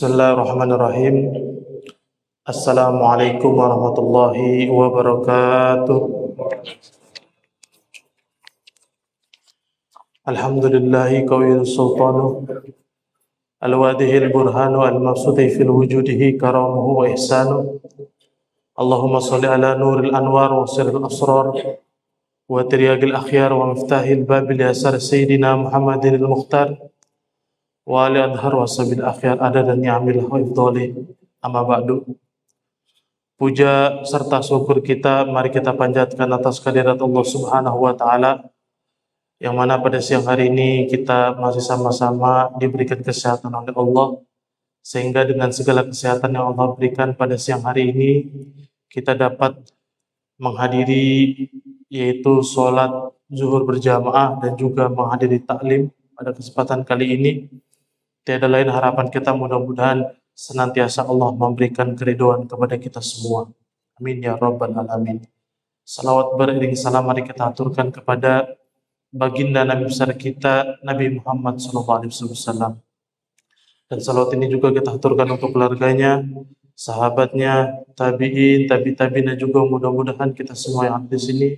Bismillahirrahmanirrahim. Assalamualaikum warahmatullahi wabarakatuh. Alhamdulillahi qawiyyu sultanu al-wadihil burhanu al-mabsudi fil wujudihi karamuhu wa ihsanu. Allahumma salli ala nuril anwar wa sirril asrar wa tiryagil akhyar wa miftahil babil yasar sayyidina Muhammadin al-mukhtar wa ali adhar wa sabil akhyar adadan ni'amil wa ifdali amma ba'du. Puja serta syukur kita mari kita panjatkan atas kehadirat Allah Subhanahu wa taala, yang mana pada siang hari ini kita masih sama-sama diberikan kesehatan oleh Allah, sehingga dengan segala kesehatan yang Allah berikan pada siang hari ini kita dapat menghadiri yaitu sholat zuhur berjamaah dan juga menghadiri taklim pada kesempatan kali ini. Tiada lain harapan kita, mudah-mudahan senantiasa Allah memberikan keridhaan kepada kita semua. Amin ya rabbal alamin. Salawat beriring salam mari kita aturkan kepada baginda Nabi besar kita Nabi Muhammad SAW. Dan salawat ini juga kita aturkan untuk keluarganya, sahabatnya, tabi'in, tabi'in, dan juga mudah-mudahan kita semua yang ada di sini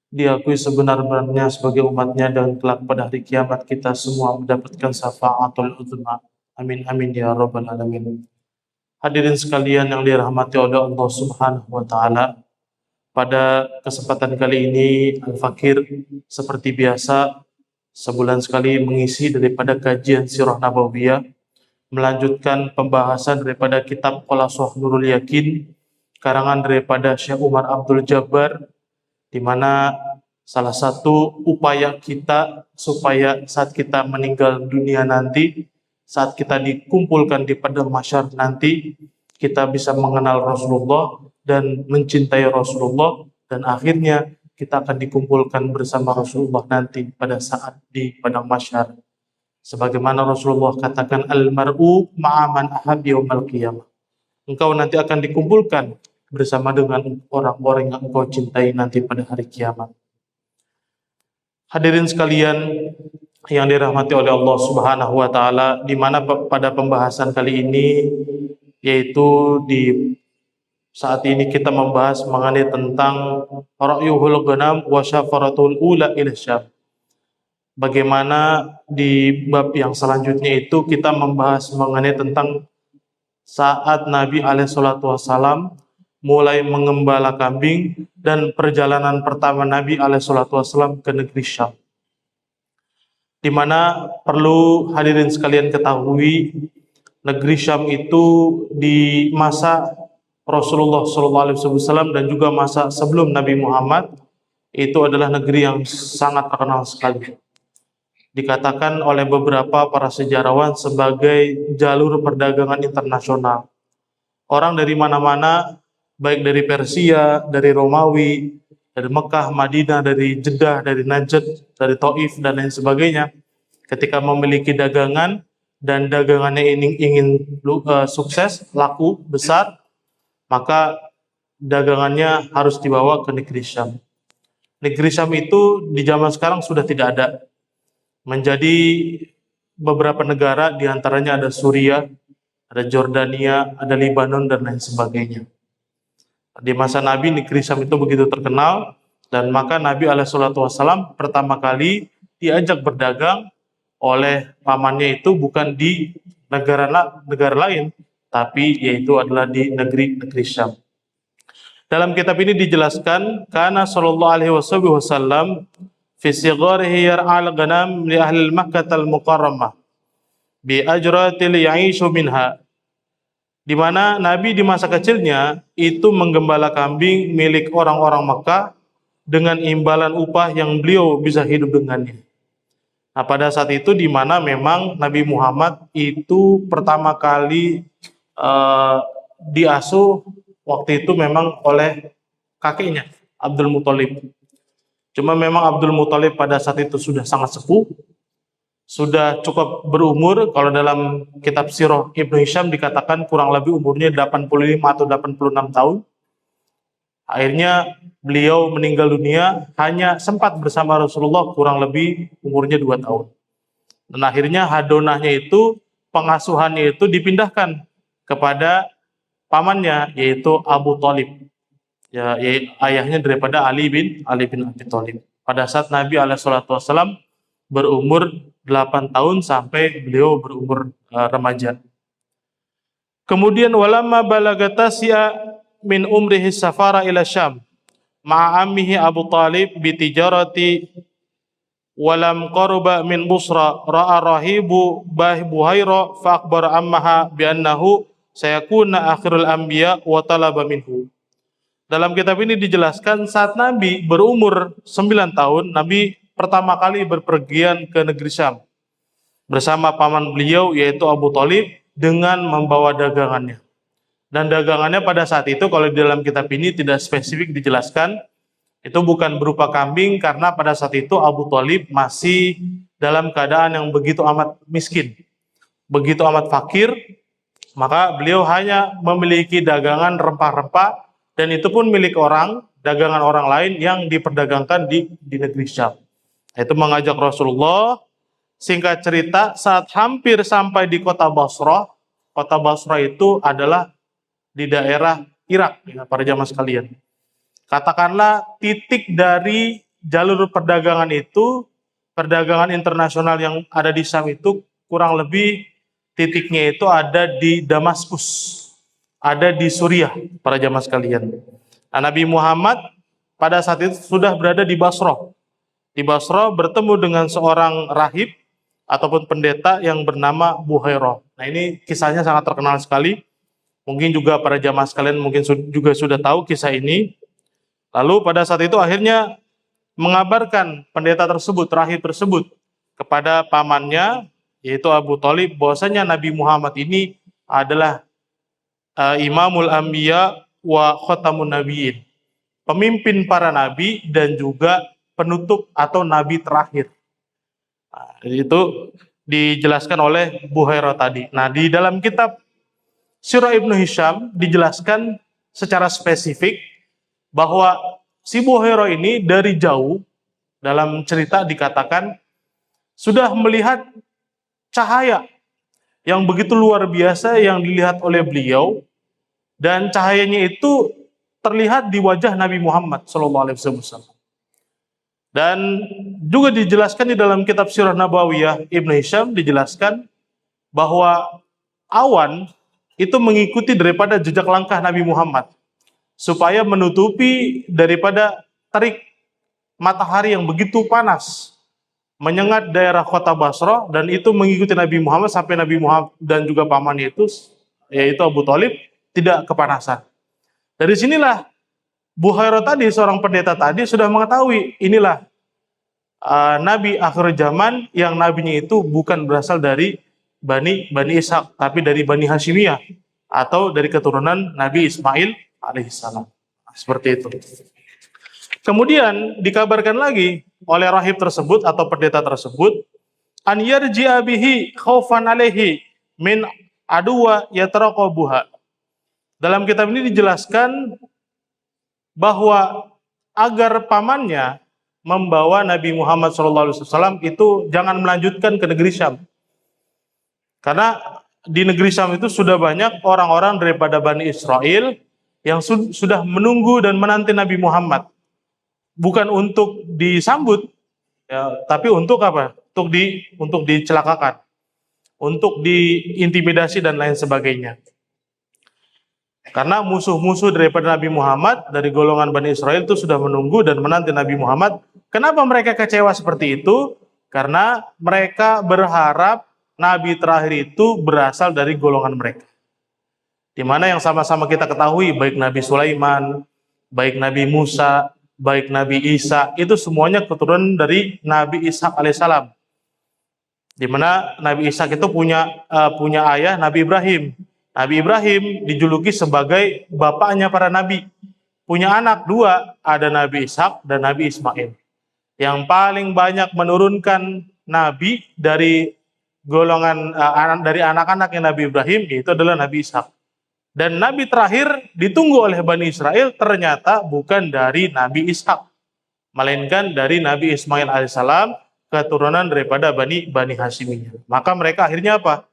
diakui sebenar-benarnya sebagai umatnya, dan kelak pada hari kiamat kita semua mendapatkan syafaatul uzma. Amin amin ya rabbal alamin. Hadirin sekalian yang dirahmati oleh Allah Subhanahu wa taala, pada kesempatan kali ini Al-Fakir seperti biasa sebulan sekali mengisi daripada kajian Sirah Nabawiyah, melanjutkan pembahasan daripada kitab Qalasah Nurul Yakin karangan daripada Syekh Umar Abdul Jabbar, di mana salah satu upaya kita supaya saat kita meninggal dunia nanti, saat kita dikumpulkan di padang mahsyar nanti, kita bisa mengenal Rasulullah dan mencintai Rasulullah, dan akhirnya kita akan dikumpulkan bersama Rasulullah nanti pada saat di padang mahsyar. Sebagaimana Rasulullah katakan, al-mar'u ma'aman ahab yaumal qiyamah. Engkau nanti akan dikumpulkan bersama dengan orang-orang yang engkau cintai nanti pada hari kiamat. Hadirin sekalian yang dirahmati oleh Allah Subhanahu wa taala, di mana pada pembahasan kali ini yaitu di saat ini kita membahas mengenai tentang ra'yuhul ghanam wa syafaratul ula ila syam. Bagaimana di bab yang selanjutnya itu kita membahas mengenai tentang saat Nabi alaihi salatu wasallam mulai mengembala kambing dan perjalanan pertama Nabi alaihi salatu wasallam ke negeri Syam. Di mana perlu hadirin sekalian ketahui, negeri Syam itu di masa Rasulullah SAW dan juga masa sebelum Nabi Muhammad itu adalah negeri yang sangat terkenal sekali. Dikatakan oleh beberapa para sejarawan sebagai jalur perdagangan internasional. Orang dari mana-mana, baik dari Persia, dari Romawi, dari Mekah, Madinah, dari Jeddah, dari Najd, dari Taif, dan lain sebagainya, ketika memiliki dagangan dan dagangannya ingin sukses, laku, besar, maka dagangannya harus dibawa ke negeri Syam. Negeri Syam itu di zaman sekarang sudah tidak ada. Menjadi beberapa negara, diantaranya ada Suriah, ada Jordania, ada Libanon, dan lain sebagainya. Di masa Nabi, negeri Syam itu begitu terkenal, dan maka Nabi alaihissalam pertama kali diajak berdagang oleh pamannya itu bukan di negara lain, tapi yaitu adalah di negeri Syam. Dalam kitab ini dijelaskan, kana sallallahu alaihi wasallam fi sigharihi yar'al ghanam li ahli Makkah al-Mukarramah bi ajratil ya'ishu minha. Di mana Nabi di masa kecilnya itu menggembala kambing milik orang-orang Makkah dengan imbalan upah yang beliau bisa hidup dengannya. Nah, pada saat itu di mana memang Nabi Muhammad itu pertama kali diasuh waktu itu memang oleh kakeknya Abdul Muthalib. Cuma memang Abdul Muthalib pada saat itu sudah sangat sepuh, sudah cukup berumur. Kalau dalam kitab Sirah Ibnu Hisham dikatakan kurang lebih umurnya 85 atau 86 tahun. Akhirnya beliau meninggal dunia hanya sempat bersama Rasulullah kurang lebih umurnya 2 tahun. Dan akhirnya hadonahnya itu pengasuhannya itu dipindahkan kepada pamannya, yaitu Abu Thalib. Ya, ayahnya daripada Ali bin Abi Thalib. Pada saat Nabi SAW berumur 8 tahun sampai beliau berumur remaja. Kemudian walamma balagatasya min umrihi safara ila Syam ma'a ammihi Abu Thalib bi tijarati walam qaruba min Busra ra'a rahibu Buhaira fa akhbara ammaha bi annahu sayakuna akhirul anbiya wa talaba minhu. Dalam kitab ini dijelaskan saat Nabi berumur 9 tahun, Nabi pertama kali berpergian ke negeri Syam bersama paman beliau yaitu Abu Thalib dengan membawa dagangannya. Dan dagangannya pada saat itu kalau di dalam kitab ini tidak spesifik dijelaskan, itu bukan berupa kambing karena pada saat itu Abu Thalib masih dalam keadaan yang begitu amat miskin, begitu amat fakir, maka beliau hanya memiliki dagangan rempah-rempah dan itu pun milik orang, dagangan orang lain yang diperdagangkan di negeri Syam. Itu mengajak Rasulullah. Singkat cerita, saat hampir sampai di kota Basrah itu adalah di daerah Irak, ya, para jamaah sekalian. Katakanlah titik dari jalur perdagangan itu, perdagangan internasional yang ada di Syam itu kurang lebih titiknya itu ada di Damaskus, ada di Suriah, para jamaah sekalian. Nah, Nabi Muhammad pada saat itu sudah berada di Basrah. Di Basrah bertemu dengan seorang rahib ataupun pendeta yang bernama Buhaira. Nah, ini kisahnya sangat terkenal sekali. Mungkin juga para jamaah sekalian mungkin juga sudah tahu kisah ini. Lalu pada saat itu akhirnya mengabarkan pendeta tersebut, rahib tersebut kepada pamannya yaitu Abu Thalib bahwasanya Nabi Muhammad ini adalah Imamul Anbiya wa Khatamun Nabiyyin, pemimpin para nabi dan juga penutup atau nabi terakhir. Nah, itu dijelaskan oleh Buhaira tadi. Nah, di dalam kitab Sirah Ibnu Hisham dijelaskan secara spesifik bahwa si Buhaira ini dari jauh, dalam cerita dikatakan sudah melihat cahaya yang begitu luar biasa yang dilihat oleh beliau, dan cahayanya itu terlihat di wajah Nabi Muhammad SAW. Dan juga dijelaskan di dalam kitab Sirah Nabawiyah Ibnu Hisham dijelaskan bahwa awan itu mengikuti daripada jejak langkah Nabi Muhammad supaya menutupi daripada terik matahari yang begitu panas menyengat daerah kota Basrah, dan itu mengikuti Nabi Muhammad sampai Nabi Muhammad dan juga pamannya itu yaitu Abu Thalib tidak kepanasan. Dari sinilah Buhaira tadi, seorang pendeta tadi sudah mengetahui inilah Nabi akhir zaman yang nabinya itu bukan berasal dari Bani Ishak, tapi dari Bani Hashimiyah atau dari keturunan Nabi Ismail alaihissalam. Seperti itu. Kemudian dikabarkan lagi oleh rahib tersebut atau pendeta tersebut, an yarji'a bihi khaufan alaihi min aduwa yatraqabuha. Dalam kitab ini dijelaskan bahwa agar pamannya membawa Nabi Muhammad SAW itu jangan melanjutkan ke negeri Syam. Karena di negeri Syam itu sudah banyak orang-orang daripada Bani Israel yang sudah menunggu dan menanti Nabi Muhammad. Bukan untuk disambut, ya, tapi untuk apa? Untuk dicelakakan, untuk diintimidasi dan lain sebagainya. Karena musuh-musuh daripada Nabi Muhammad dari golongan Bani Israel itu sudah menunggu dan menanti Nabi Muhammad. Kenapa mereka kecewa seperti itu? Karena mereka berharap Nabi terakhir itu berasal dari golongan mereka. Di mana yang sama-sama kita ketahui, baik Nabi Sulaiman, baik Nabi Musa, baik Nabi Isa, itu semuanya keturunan dari Nabi Ishak alaihissalam. Di mana Nabi Ishak itu punya ayah Nabi Ibrahim. Nabi Ibrahim dijuluki sebagai bapaknya para nabi. Punya anak dua, ada Nabi Ishak dan Nabi Ismail. Yang paling banyak menurunkan nabi dari golongan dari anak-anaknya Nabi Ibrahim itu adalah Nabi Ishak. Dan nabi terakhir ditunggu oleh Bani Israel ternyata bukan dari Nabi Ishak, melainkan dari Nabi Ismail alaihissalam, keturunan daripada Bani Hashimiyah. Maka mereka akhirnya apa?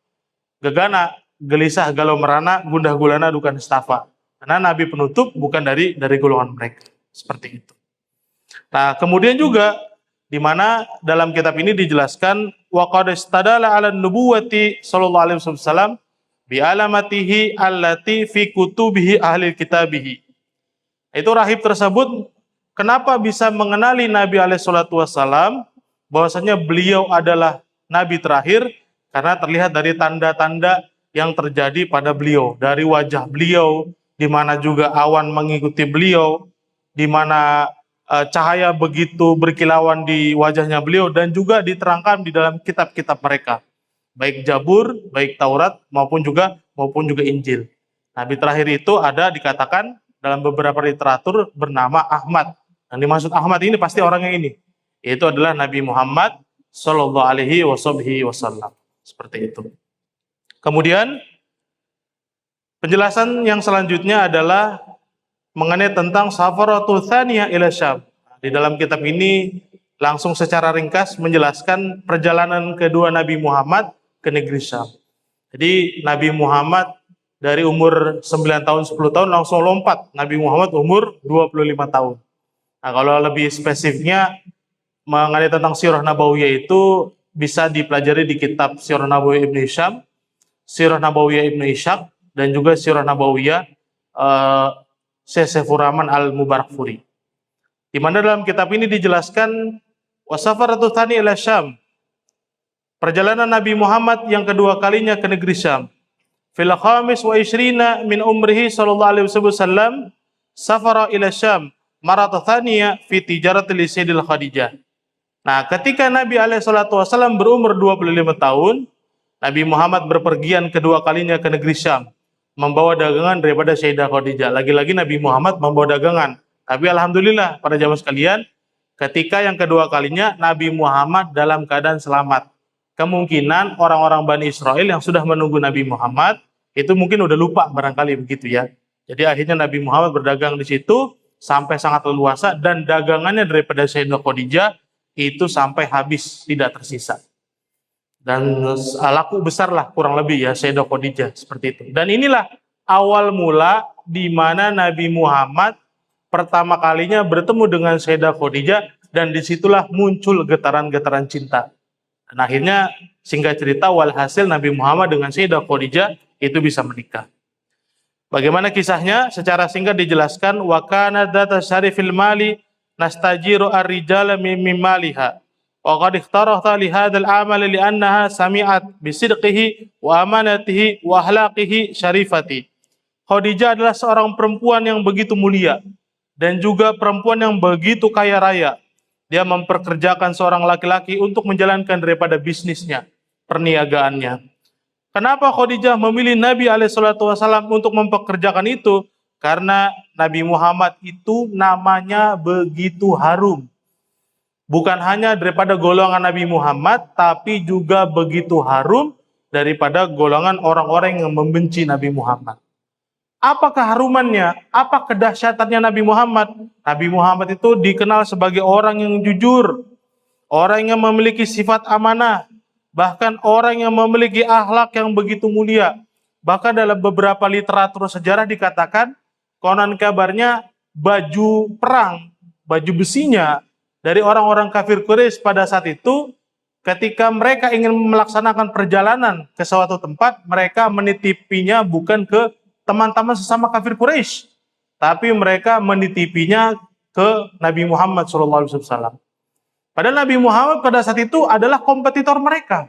gegana, gelisah, galau merana, gundah gulana, duka nestafa. Karena nabi penutup bukan dari golongan mereka. Seperti itu. Nah, kemudian juga di mana dalam kitab ini dijelaskan wa qad istadala 'ala nubuwati sallallahu alaihi wasallam bi alamatihi allati fi kutubihi ahli kitabihi. Itu rahib tersebut kenapa bisa mengenali Nabi alaihi salatu wasallam bahwasanya beliau adalah nabi terakhir, karena terlihat dari tanda-tanda yang terjadi pada beliau, dari wajah beliau, di mana juga awan mengikuti beliau, di mana cahaya begitu berkilauan di wajahnya beliau, dan juga diterangkan di dalam kitab-kitab mereka, baik Jabur, baik Taurat maupun juga Injil. Nabi terakhir itu ada dikatakan dalam beberapa literatur bernama Ahmad. Yang dimaksud Ahmad ini pasti orangnya ini, yaitu adalah Nabi Muhammad Sallallahu Alaihi Wasallam. Seperti itu. Kemudian penjelasan yang selanjutnya adalah mengenai tentang safaratul tsaniyah ila Syam. Di dalam kitab ini langsung secara ringkas menjelaskan perjalanan kedua Nabi Muhammad ke negeri Syam. Jadi Nabi Muhammad dari umur 9 tahun 10 tahun langsung lompat Nabi Muhammad umur 25 tahun. Nah, kalau lebih spesifiknya mengenai tentang Sirah Nabawiyah itu bisa dipelajari di kitab Sirah Nabawiyah Ibnu Hisham, Sirah Nabawiyah Ibnu Ishaq, dan juga Sirah Nabawiyah Syekh Saifur Rahman Al-Mubarakfuri. Di mana dalam kitab ini dijelaskan wasafaratul tsani ila Syam, perjalanan Nabi Muhammad yang kedua kalinya ke negeri Syam. Fil khamis wa ishrina min umrihi sallallahu alaihi wasallam safara ila Syam marata tsaniyah fi tijaratil Sayyidil Khadijah. Nah, ketika Nabi alaihi salatu wasallam berumur 25 tahun, Nabi Muhammad berpergian kedua kalinya ke negeri Syam, membawa dagangan daripada Sayyidah Khadijah. Lagi-lagi Nabi Muhammad membawa dagangan. Tapi alhamdulillah pada zaman sekalian, ketika yang kedua kalinya Nabi Muhammad dalam keadaan selamat. Kemungkinan orang-orang Bani Israel yang sudah menunggu Nabi Muhammad itu mungkin udah lupa barangkali begitu ya. Jadi akhirnya Nabi Muhammad berdagang di situ sampai sangat leluasa, dan dagangannya daripada Sayyidah Khadijah itu sampai habis, tidak tersisa. Dan laku besar lah kurang lebih ya Sayyidah Khadijah seperti itu. Dan inilah awal mula di mana Nabi Muhammad pertama kalinya bertemu dengan Sayyidah Khadijah, dan disitulah muncul getaran-getaran cinta. Dan akhirnya singkat cerita walhasil Nabi Muhammad dengan Sayyidah Khadijah itu bisa menikah. Bagaimana kisahnya? Secara singkat dijelaskan wa kana dzata syarifil mali nastajiru ar-rijala min maliha. Wa qad ikhtarahta li hadzal amal li annaha sami'at bi sidqihi wa amanatihi wa akhlaqihi syarifati. Khadijah adalah seorang perempuan yang begitu mulia dan juga perempuan yang begitu kaya raya. Dia memperkerjakan seorang laki-laki untuk menjalankan daripada bisnisnya, perniagaannya. Kenapa Khadijah memilih Nabi SAW untuk mempekerjakan itu? Karena Nabi Muhammad itu namanya begitu harum. Bukan hanya daripada golongan Nabi Muhammad, tapi juga begitu harum daripada golongan orang-orang yang membenci Nabi Muhammad. Apa keharumannya? Apa kedahsyatannya Nabi Muhammad? Nabi Muhammad itu dikenal sebagai orang yang jujur, orang yang memiliki sifat amanah, bahkan orang yang memiliki akhlak yang begitu mulia. Bahkan dalam beberapa literatur sejarah dikatakan, konon kabarnya baju perang, baju besinya dari orang-orang kafir Quraisy pada saat itu, ketika mereka ingin melaksanakan perjalanan ke suatu tempat, mereka menitipinya bukan ke teman-teman sesama kafir Quraisy, tapi mereka menitipinya ke Nabi Muhammad SAW. Padahal Nabi Muhammad pada saat itu adalah kompetitor mereka,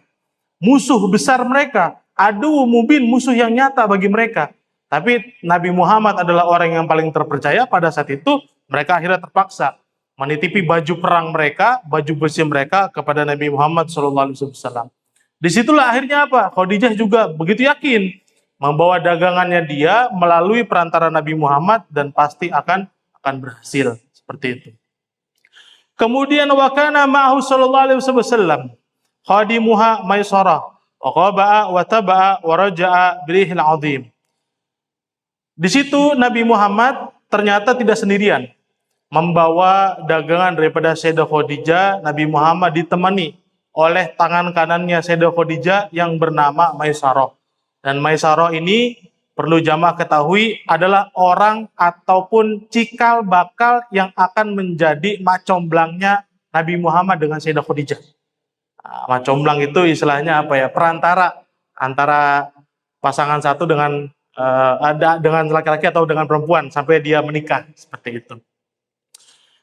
musuh besar mereka, adu mubin, musuh yang nyata bagi mereka. Tapi Nabi Muhammad adalah orang yang paling terpercaya. Pada saat itu mereka akhirnya terpaksa menitipi baju perang mereka, baju besi mereka kepada Nabi Muhammad SAW. Disitulah akhirnya apa? Khadijah juga begitu yakin membawa dagangannya dia melalui perantara Nabi Muhammad dan pasti akan berhasil seperti itu. Kemudian wa kana ma'ahu sallallahu alaihi wasallam khadimuha Maisarah wa qaba'a wa taba'a wa raja'a birihil azim. Di situ Nabi Muhammad ternyata tidak sendirian membawa dagangan daripada Sayyidah Khadijah. Nabi Muhammad ditemani oleh tangan kanannya Sayyidah Khadijah yang bernama Maisarah. Dan Maisarah ini perlu jamaah ketahui adalah orang ataupun cikal bakal yang akan menjadi macomblangnya Nabi Muhammad dengan Sayyidah Khadijah. Macomblang itu istilahnya apa ya? Perantara antara pasangan satu dengan dengan laki-laki atau dengan perempuan sampai dia menikah, seperti itu.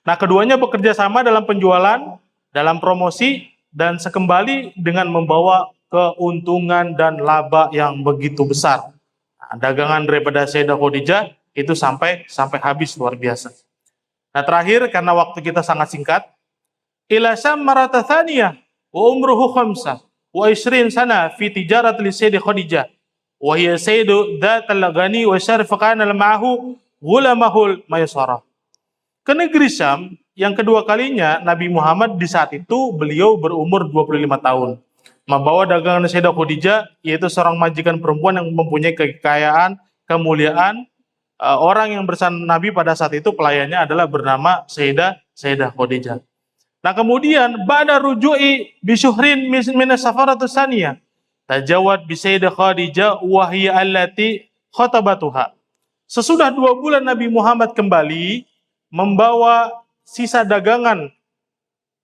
Nah, keduanya bekerja sama dalam penjualan, dalam promosi, dan sekembali dengan membawa keuntungan dan laba yang begitu besar. Dagangan daripada Sayyidah Khadijah itu sampai habis, luar biasa. Nah, terakhir karena waktu kita sangat singkat, ila sammarata thaniyah wa umruhu khamsah wa 20 sana fi tijarat li Sayyidah Khadijah wa hiya sayyidu dzatal ghani wa syarif kana ma'ahu ghulamahul Maisarah. Ke negeri Syam yang kedua kalinya Nabi Muhammad di saat itu beliau berumur 25 tahun. Membawa dagangan Sayyidah Khadijah, yaitu seorang majikan perempuan yang mempunyai kekayaan, kemuliaan. Orang yang bersama Nabi pada saat itu pelayannya adalah bernama Sayyidah Khadijah. Nah, kemudian ba'da ruju'i bisyuhrin min as-safaratus saniyah tajawad bi Sayyidah Khadijah wa hiya allati khatabatuha. Sesudah 2 bulan Nabi Muhammad kembali membawa sisa dagangan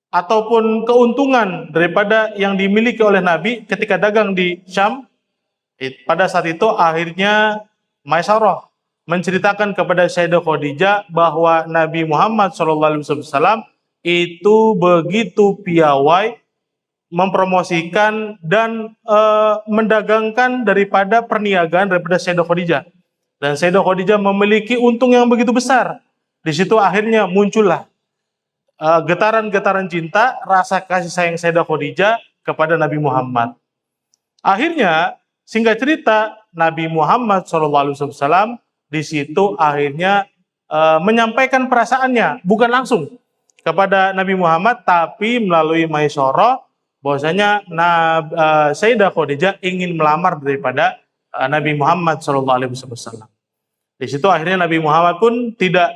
ataupun keuntungan daripada yang dimiliki oleh Nabi ketika dagang di Syam. Pada saat itu akhirnya Maisarah menceritakan kepada Sayyidah Khadijah bahwa Nabi Muhammad SAW itu begitu piawai mempromosikan dan mendagangkan daripada perniagaan daripada Sayyidah Khadijah. Dan Sayyidah Khadijah memiliki untung yang begitu besar. Di situ akhirnya muncullah getaran-getaran cinta, rasa kasih sayang Sayyidah Khadijah kepada Nabi Muhammad. Akhirnya, singkat cerita, Nabi Muhammad SAW di situ akhirnya menyampaikan perasaannya, bukan langsung kepada Nabi Muhammad, tapi melalui Maisarah, bahwasanya Sayyidah Khadijah ingin melamar daripada Nabi Muhammad SAW. Di situ akhirnya Nabi Muhammad pun tidak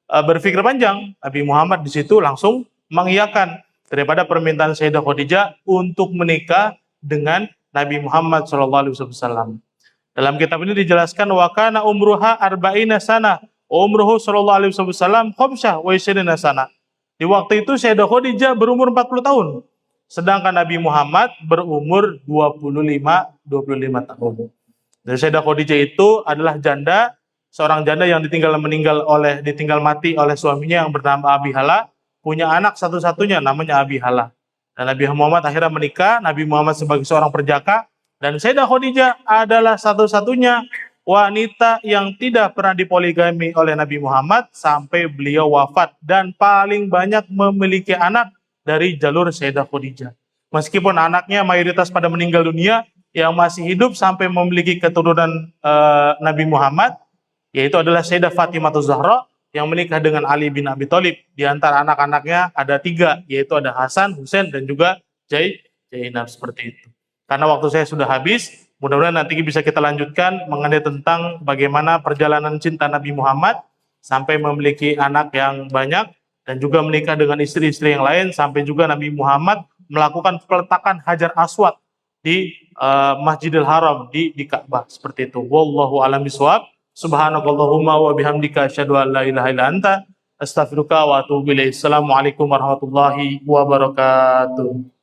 berpikir panjang. Nabi Muhammad di situ langsung mengiyakan daripada permintaan Sayyidah Khadijah untuk menikah dengan Nabi Muhammad SAW. Dalam kitab ini dijelaskan wa kana umruha arba'ina sana, umruhu sallallahu alaihi wasallam khamsah wa 20 sana. Di waktu itu Sayyidah Khadijah berumur 40 tahun, sedangkan Nabi Muhammad berumur 25 tahun. Dan Sayyidah Khadijah itu adalah janda, seorang janda yang ditinggal mati oleh suaminya yang bernama Abi Hala, punya anak satu-satunya namanya Abi Hala. Dan Nabi Muhammad akhirnya menikah, Nabi Muhammad sebagai seorang perjaka, dan Sayyidah Khadijah adalah satu-satunya wanita yang tidak pernah dipoligami oleh Nabi Muhammad sampai beliau wafat, dan paling banyak memiliki anak dari jalur Sayyidah Khadijah. Meskipun anaknya mayoritas pada meninggal dunia, yang masih hidup sampai memiliki keturunan Nabi Muhammad, yaitu adalah Sayyidah Fatimah Zahra yang menikah dengan Ali bin Abi Thalib. Di antara anak-anaknya ada 3, yaitu ada Hasan, Husain, dan juga Zainab, seperti itu. Karena waktu saya sudah habis, mudah-mudahan nanti bisa kita lanjutkan mengenai tentang bagaimana perjalanan cinta Nabi Muhammad sampai memiliki anak yang banyak dan juga menikah dengan istri-istri yang lain, sampai juga Nabi Muhammad melakukan peletakan Hajar Aswad di Masjidil Haram di Ka'bah, seperti itu. Wallahu a'lam bishawab. Subhanakallahumma wa bihamdika asyhadu an la ilaha illa anta astaghfiruka wa atubu ilaik. Assalamualaikum warahmatullahi wabarakatuh.